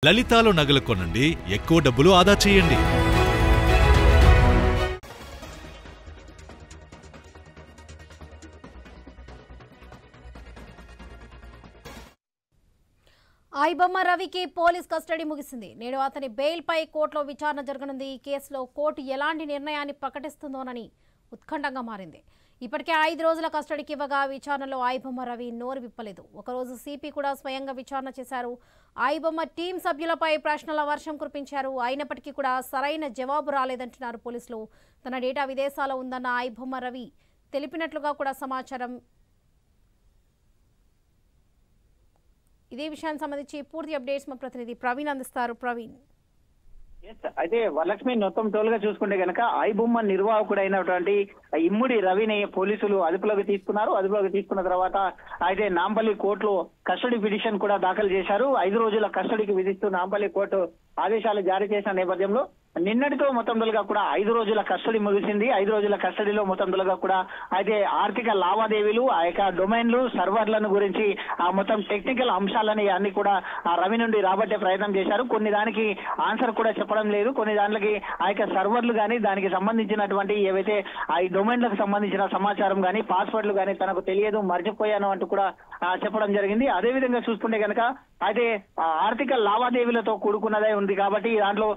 లలితాలో నగలు కొనండి, ఎక్కువ డబ్బులు ఆదా చేయండి. ఐబొమ్మ రవికి పోలీస్ కస్టడీ ముగిసింది. నేడు అతని బెయిల్పై కోర్టులో విచారణ జరగనుంది. ఈ కేసులో కోర్టు ఎలాంటి నిర్ణయాన్ని ప్రకటిస్తుందోనని ఉత్కంఠంగా మారింది. ఇప్పటికే 5 రోజుల కస్టడీకి ఇవ్వగా విచారణలో ఐబొమ్మ రవి నోరు విప్పలేదు. ఒకరోజు సిపి కూడా స్వయంగా విచారణ చేశారు. ఐబొమ్మ టీం సభ్యులపై ప్రశ్నల వర్షం కురిపించారు. అయినప్పటికీ కూడా సరైన జవాబు రాలేదంటున్నారు పోలీసులు. తన డేటా విదేశాల్లో ఉందన్న ఐబొమ్మ రవి తెలిపినట్లుగా కూడా సమాచారం. ఇదే విషయానికి సంబంధించి పూర్తి అప్డేట్స్ మా ప్రతినిధి ప్రవీణ్ అందిస్తారు. ప్రవీణ్, అయితే వరలక్ష్మి మొత్తం టోల్గా చూసుకుంటే గనక ఐబొమ్మ నిర్వాహకుడైనటువంటి ఇమ్ముడి రవిని పోలీసులు అదుపులోకి తీసుకున్నారు. అదుపులోకి తీసుకున్న తర్వాత అయితే నాంపల్లి కోర్టులో కస్టడీ పిటిషన్ కూడా దాఖలు చేశారు. 5 రోజుల కస్టడీకి విధిస్తూ నాంపల్లి కోర్టు ఆదేశాలు జారీ చేసిన నేపథ్యంలో నిన్నటితో మొత్తంగా కూడా 5 రోజుల కస్టడీ ముగిసింది. 5 రోజుల కస్టడీలో మొత్తంగా కూడా అయితే ఆర్థిక లావాదేవీలు, ఆ యొక్క డొమైన్లు, సర్వర్లను గురించి ఆ మొత్తం టెక్నికల్ అంశాలని అన్ని కూడా ఆ రవి నుండి రాబట్టే ప్రయత్నం చేశారు. కొన్ని దానికి ఆన్సర్ కూడా చెప్పడం లేదు. కొన్ని దానికి ఆ యొక్క సర్వర్లు కానీ దానికి సంబంధించినటువంటి ఏవైతే ఆ డొమైన్లకు సంబంధించిన సమాచారం కానీ పాస్వర్డ్లు కానీ తనకు తెలియదు, మర్చిపోయాను అంటూ కూడా చెప్పడం జరిగింది. అదే విధంగా చూసుకుంటే కనుక అయితే ఆర్థిక లావాదేవీలతో కూడుకున్నదే ఉంది కాబట్టి దాంట్లో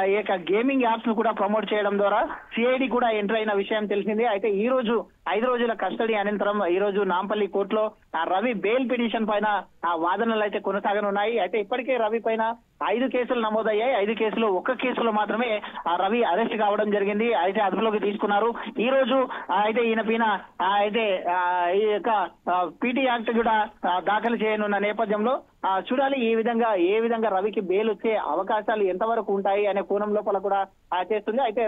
ఈ యొక్క గేమింగ్ యాప్స్ ను కూడా ప్రమోట్ చేయడం ద్వారా సిఐడి కూడా ఎంటర్ అయిన విషయం తెలిసింది. అయితే ఈ రోజు 5 రోజుల కస్టడీ అనంతరం ఈ రోజు నాంపల్లి కోర్టులో రవి బెయిల్ పిటిషన్ పైన వాదనలు అయితే కొనసాగనున్నాయి. అయితే ఇప్పటికే రవి పైన 5 కేసులు నమోదయ్యాయి. 5 కేసులు, 1 కేసులో మాత్రమే రవి అరెస్ట్ కావడం జరిగింది. అయితే అదుపులోకి తీసుకున్నారు. ఈ రోజు అయితే ఈయన పైన అయితే ఈ యొక్క పీటీ యాక్ట్ కూడా దాఖలు చేయనున్న నేపథ్యంలో చూడాలి ఏ విధంగా రవికి బెయిల్ వచ్చే అవకాశాలు ఎంతవరకు ఉంటాయి అనే కోణం లోపల కూడా చేస్తుంది. అయితే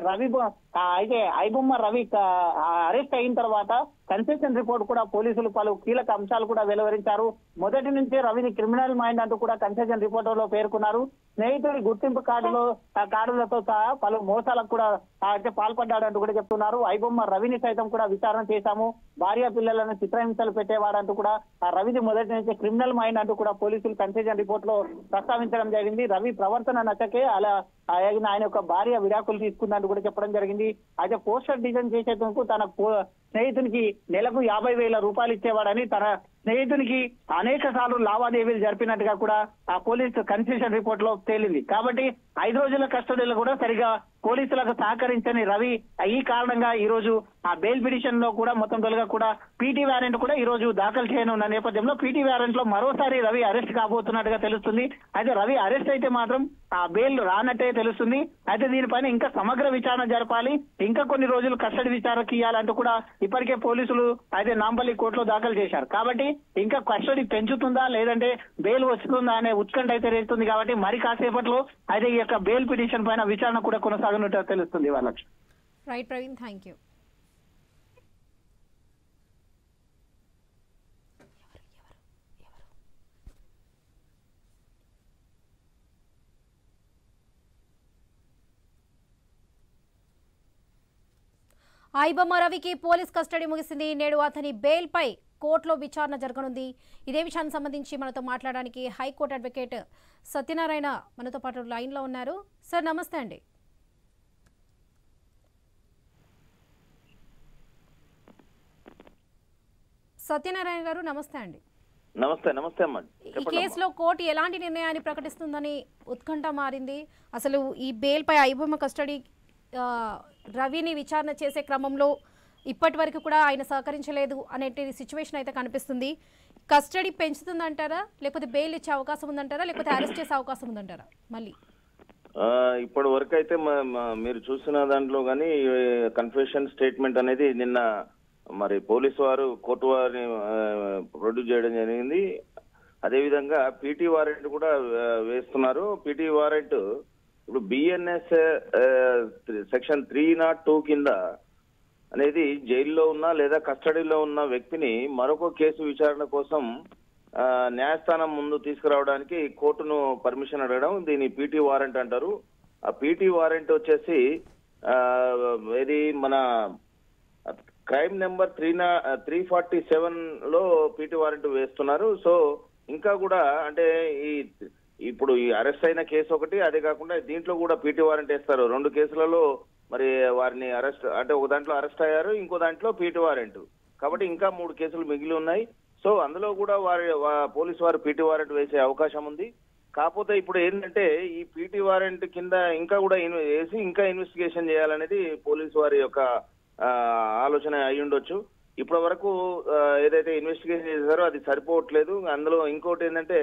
అయితే ఐబొమ్మ రవి అరెస్ట్ అయిన తర్వాత కన్సెషన్ రిపోర్ట్ కూడా పోలీసులు పలు కీలక అంశాలు కూడా వెలువరించారు. మొదటి నుంచే రవిని క్రిమినల్ మైండ్ అంటూ కూడా కన్సెషన్ రిపోర్ట్ లో పేర్కొన్నారు. స్నేహితుడి గుర్తింపు కార్డులతో సహా పలు మోసాలకు కూడా అయితే పాల్పడ్డాడంటూ కూడా చెప్తున్నారు. ఐబొమ్మ రవిని సైతం కూడా విచారణ చేశాము, భార్య పిల్లలను చిత్రహింసలు పెట్టేవాడంటూ కూడా రవిది మొదటి నుంచే క్రిమినల్ మైండ్ అంటూ కూడా పోలీసులు కన్సెషన్ రిపోర్ట్ లో ప్రస్తావించడం జరిగింది. రవి ప్రవర్తన నచ్చకే అలా ఆయన యొక్క భార్య విడాకులు తీసుకుందంటూ కూడా చెప్పడం జరిగింది. అయితే పోస్టర్ డిజైన్ చేసేందుకు తన స్నేహితునికి నెలకు 50,000 రూపాయలు ఇచ్చేవాడని, తన స్నేహితునికి అనేక సార్లు లావాదేవీలు జరిపినట్టుగా కూడా ఆ పోలీసు కన్సెషన్ రిపోర్ట్ లో తేలింది. కాబట్టి 5 రోజుల కస్టడీలో కూడా సరిగా పోలీసులకు సహకరించని రవి ఈ కారణంగా ఈ రోజు ఆ బెయిల్ పిటిషన్ లో కూడా మొత్తం తొలగా కూడా పీటీ వారెంట్ కూడా ఈ రోజు దాఖలు చేయనున్న నేపథ్యంలో పీటీ వారెంట్ లో మరోసారి రవి అరెస్ట్ కాబోతున్నట్టుగా తెలుస్తుంది. అయితే రవి అరెస్ట్ అయితే మాత్రం ఆ బెయిల్ రానట్టే తెలుస్తుంది. అయితే దీనిపైన ఇంకా సమగ్ర విచారణ జరపాలి, ఇంకా కొన్ని రోజులు కస్టడీ విచారణకి ఇవ్వాలంటూ కూడా ఇప్పటికే పోలీసులు అయితే నాంపల్లి కోర్టులో దాఖలు చేశారు. కాబట్టి ఇంకా కస్టడీ పెంచుతుందా లేదంటే బెయిల్ వస్తుందా అనే ఉత్కంఠ అయితే రేస్తుంది. కాబట్టి మరి కాసేపట్లో అయితే ఈ యొక్క బెయిల్ పిటిషన్ పైన విచారణ కూడా కొనసాగనుంటే తెలుస్తుంది. వాళ్ళకి right Praveen, thank you. IBomma రవికి పోలీస్ కస్టడీ ముగిసింది. నేడు అతని బెయిల్ పై కోర్టులో విచారణ జరగనుంది. ఇదే విషయానికి సంబంధించి మనతో మాట్లాడడానికి హైకోర్టు అడ్వకేట్ సత్యనారాయణ మనతో పాటు లైన్ లో ఉన్నారు. సార్ నమస్తే అండి. సత్యనారాయణ గారు నమస్తే అండి. నమస్తే అమ్మా. ఈ కేసులో కోర్టు ఎలాంటి నిర్ణయాన్ని ప్రకటిస్తుందని ఉత్కంఠ మారింది. అసలు ఈ బెయిల్ పై ఐబొమ్మ కస్టడీ రవిని విచారణ చేసే క్రమంలో ఇప్పటి వరకు కూడా ఆయన సహకరించలేదు అనే సిచ్యువేషన్ అయితే కనిపిస్తుంది. కస్టడీ పెంచుతుందంటారా, లేకపోతే బెయిల్ ఇచ్చే అవకాశం ఉందంటారా, లేకపోతే అరెస్ట్ చేసే అవకాశం ఉందంటారా? మళ్ళీ ఇప్పటి వరకు అయితే మీరు చూసిన దాంట్లో కానీ కన్ఫెషన్ స్టేట్మెంట్ అనేది నిన్న మరి పోలీసు వారు కోర్టు వారిని ప్రొడ్యూస్ చేయడం జరిగింది. అదేవిధంగా పీటీ వారెంట్ కూడా వేస్తున్నారు. పీటీ వారెంట్ ఇప్పుడు బిఎన్ఎస్ సెక్షన్ 302 కింద అనేది జైల్లో ఉన్న లేదా కస్టడీలో ఉన్న వ్యక్తిని మరొక కేసు విచారణ కోసం న్యాయస్థానం ముందు తీసుకురావడానికి కోర్టును పర్మిషన్ అడగడం, దీన్ని పీటీ వారెంట్ అంటారు. ఆ పీటీ వారెంట్ వచ్చేసి ఇది మన క్రైమ్ నెంబర్ 347 లో పీటీ వారెంట్ వేస్తున్నారు. సో ఇంకా కూడా అంటే ఈ ఇప్పుడు ఈ అరెస్ట్ అయిన కేసు ఒకటి, అదే కాకుండా దీంట్లో కూడా పీటీ వారెంట్ వేస్తారు. 2 కేసులలో మరి వారిని అరెస్ట్ అంటే ఒక దాంట్లో అరెస్ట్ అయ్యారు, ఇంకో దాంట్లో పీటీ వారెంట్. కాబట్టి ఇంకా 3 కేసులు మిగిలి ఉన్నాయి. సో అందులో కూడా పోలీసు వారు పీటీ వారెంట్ వేసే అవకాశం ఉంది. కాకపోతే ఇప్పుడు ఏంటంటే ఈ పీటీ వారెంట్ కింద ఇంకా కూడా వేసి ఇంకా ఇన్వెస్టిగేషన్ చేయాలనేది పోలీసు వారి యొక్క ఆలోచన అయి ఉండొచ్చు. ఇప్పటి వరకు ఏదైతే ఇన్వెస్టిగేషన్ చేశారో అది సరిపోవట్లేదు. అందులో ఇంకోటి ఏంటంటే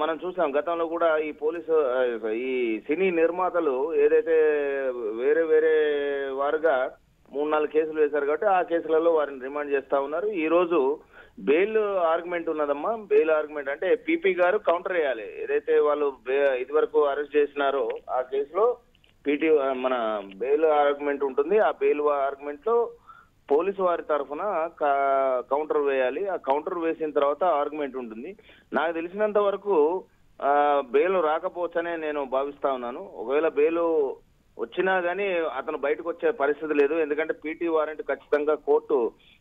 మనం చూసాం గతంలో కూడా ఈ సినీ నిర్మాతలు ఏదైతే వేరే వేరే వారుగా 3-4 కేసులు వేశారు కాబట్టి ఆ కేసులలో వారిని రిమాండ్ చేస్తా ఉన్నారు. ఈ రోజు బెయిల్ ఆర్గ్యుమెంట్ ఉన్నదమ్మా. బెయిల్ ఆర్గ్యుమెంట్ అంటే పీపీ గారు కౌంటర్ వేయాలి. ఏదైతే వాళ్ళు ఇది వరకు అరెస్ట్ చేసినారో ఆ కేసులో మన బెయిల్ ఆర్గ్యుమెంట్ ఉంటుంది. ఆ బెయిల్ ఆర్గ్యుమెంట్ లో పోలీసు వారి తరఫున కౌంటర్ వేయాలి. ఆ కౌంటర్ వేసిన తర్వాత ఆర్గ్యుమెంట్ ఉంటుంది. నాకు తెలిసినంత వరకు బెయిల్ రాకపోవచ్చనే నేను భావిస్తా ఉన్నాను. ఒకవేళ బెయిల్ వచ్చినా గానీ అతను బయటకు వచ్చే పరిస్థితి లేదు. ఎందుకంటే పీటీ వారెంట్ ఖచ్చితంగా కోర్టు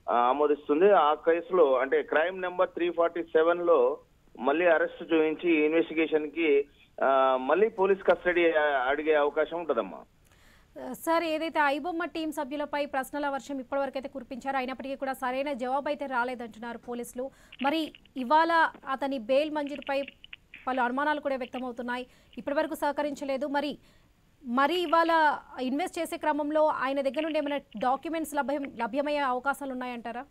ఆమోదిస్తుంది. ఆ కేసులో అంటే క్రైమ్ నెంబర్ 347 లో మళ్ళీ అరెస్ట్ చూపించి ఇన్వెస్టిగేషన్ కి మళ్ళీ పోలీస్ కస్టడీ అడిగే అవకాశం ఉంటదమ్మా. సార్, ఏదైతే ఐబొమ్మ టీం సభ్యులపై ప్రశ్నల వర్షం ఇప్పటివరకు అయితే కురిపించారో అయినప్పటికీ కూడా సరైన జవాబు అయితే రాలేదంటున్నారు పోలీసులు. మరి ఇవాళ అతని బెయిల్ మంజూరుపై పలు అనుమానాలు కూడా వ్యక్తమవుతున్నాయి. ఇప్పటివరకు సహకరించలేదు. మరి ఇవాళ ఇన్వెస్ట్ చేసే క్రమంలో ఆయన దగ్గర నుండి ఏమైనా డాక్యుమెంట్స్ లభ్యమయ్యే అవకాశాలు ఉన్నాయంటారా?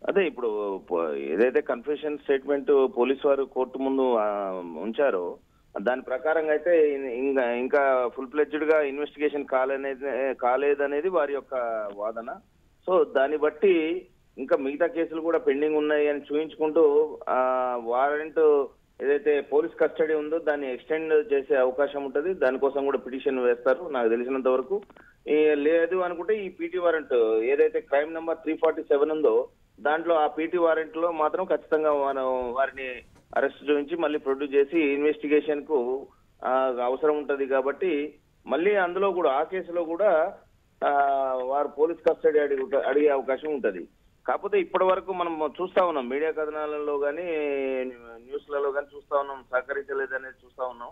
అదే ఇప్పుడు ఏదైతే కన్ఫెషన్ స్టేట్మెంట్ పోలీసు వారు కోర్టు ముందు ఉంచారో దాని ప్రకారంగా అయితే ఇంకా ఫుల్ ఫ్లెడ్జ్డ్ గా ఇన్వెస్టిగేషన్ కాలేదనేది వారి యొక్క వాదన. సో దాన్ని బట్టి ఇంకా మిగతా కేసులు కూడా పెండింగ్ ఉన్నాయి అని చూపించుకుంటూ వారెంట్ ఏదైతే పోలీస్ కస్టడీ ఉందో దాన్ని ఎక్స్టెండ్ చేసే అవకాశం ఉంటుంది. దానికోసం కూడా పిటిషన్ వేస్తారు నాకు తెలిసినంత వరకు. లేదు అనుకుంటే ఈ పీటీ వారెంట్ ఏదైతే క్రైమ్ నెంబర్ 347 ఉందో దాంట్లో ఆ పీటీ వారెంట్ లో మాత్రం ఖచ్చితంగా వారిని అరెస్ట్ చూపించి మళ్ళీ ప్రొడ్యూస్ చేసి ఇన్వెస్టిగేషన్ కు అవసరం ఉంటది. కాబట్టి మళ్ళీ అందులో కూడా ఆ కేసులో కూడా వారు పోలీస్ కస్టడీ అడిగే అవకాశం ఉంటది. కాకపోతే ఇప్పటి వరకు మనం చూస్తా ఉన్నాం మీడియా కథనాలలో గానీ న్యూస్లలో గానీ చూస్తా ఉన్నాం సహకరించలేదనేది చూస్తా ఉన్నాం.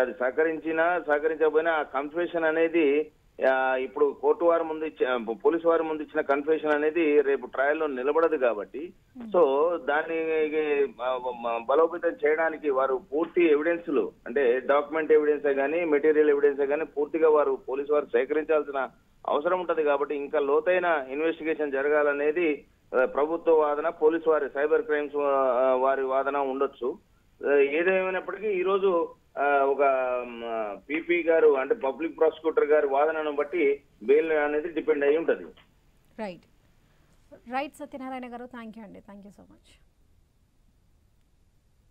అది సహకరించకపోయినా ఆ కన్ఫెషన్ అనేది ఇప్పుడు కోర్టు వారి ముందు పోలీసు వారి ముందు ఇచ్చిన కన్ఫెషన్ అనేది రేపు ట్రయల్లో నిలబడదు. కాబట్టి సో దాన్ని బలోపేతం చేయడానికి వారు పూర్తి ఎవిడెన్స్లు అంటే డాక్యుమెంట్ ఎవిడెన్సే గానీ మెటీరియల్ ఎవిడెన్సే గానీ పూర్తిగా వారు పోలీసు వారు సేకరించాల్సిన అవసరం ఉంటది. కాబట్టి ఇంకా లోతైన ఇన్వెస్టిగేషన్ జరగాలనేది ప్రభుత్వ వాదన, పోలీసు వారి సైబర్ క్రైమ్స్ వారి వాదన ఉండొచ్చు. ఏదేమైనప్పటికీ ఈ రోజు ఒక పీపీ గారు అంటే పబ్లిక్ ప్రాసిక్యూటర్ గారి వాదనను బట్టి బెయిల్ అనేది డిపెండ్ అయి ఉంటది. రైట్ సత్యనారాయణ గారు, థ్యాంక్ యూ అండి. Thank you so much.